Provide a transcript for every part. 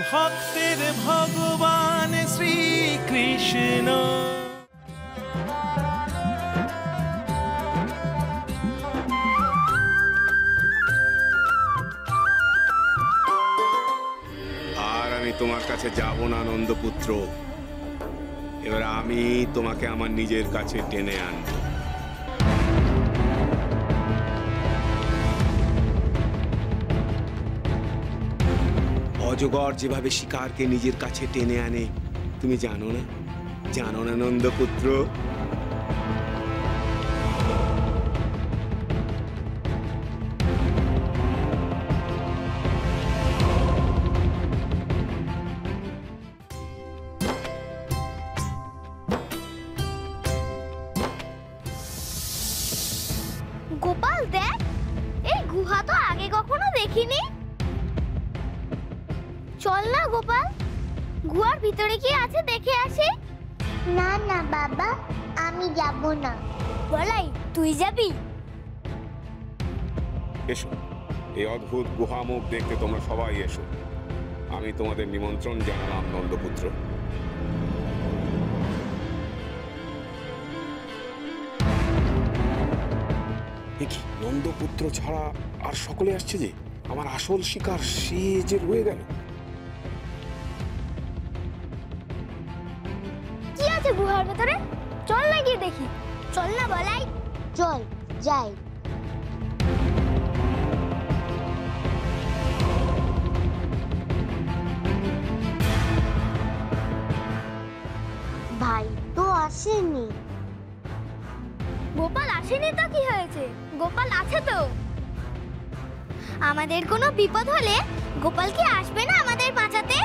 ভক্তের ভগবান শ্রীকৃষ্ণ। আর আমি তোমার কাছে যাব না নন্দপুত্র, এবার আমি তোমাকে আমার নিজের কাছে টেনে আনবো। অজগর যেভাবে শিকারকে নিজের কাছে টেনে আনে তুমি জানো না? জানো না নন্দপুত্র? গোপাল দেখ, এই গুহা তো আগে কখনো দেখিনি। চল না গোপাল, গুহার ভিতরে কি আছে দেখে আসি। না না বাবা, আমি যাব না। বলাই, তুই যাবি? এসো, এই অদ্ভুত গুহামুখ দেখতে তোমরা সবাই এসো। আমি তোমাদের নিমন্ত্রণ জানালাম নন্দপুত্র। দেখি নন্দপুত্র ছাড়া আর সকলে আসছে যে, আমার আসল শিকার সে যে রয়ে গেল। কি আছে গুহার ভিতরে? চল না গিয়ে দেখি। চল না বলাই। চল যাই। ভাই তো আসেনি। গোপাল আসেনি তো কি হয়েছে? গোপাল আছে তো। আমাদের কোনো বিপদ হলে গোপাল কি আসবে না আমাদের বাঁচাতে?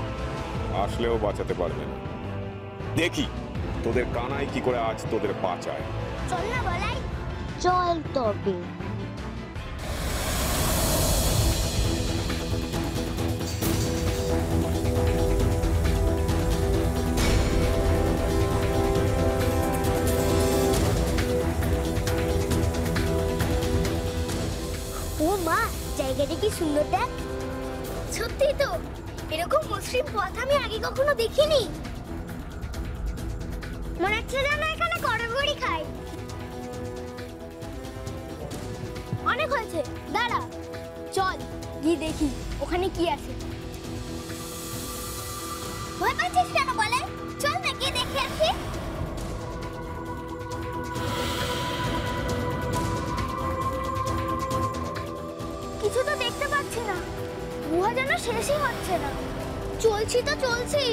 আসলেও বাঁচাতে পারবে না। দেখি তোদের কানাই কি করে আজ তোদের বাঁচায়। চল না বলাই। চল তবে। ও মা, জায়গাটা কি সুন্দর দেখ। সত্যি তো, এরকম মসৃণ পথ আমি আগে কখনো দেখিনি। মনে হচ্ছে যেন এখানে গড়গড়ি খাই। অনেক হয়েছে, দাঁড়া। চল গিয়ে দেখি ওখানে কি আছে। ভয় পাচ্ছিস কেন বলে? চল না গিয়ে দেখে আসি। কিছু তো দেখতে পাচ্ছি না, গুহা যেন শেষই হচ্ছে না। চলছি তো চলছি,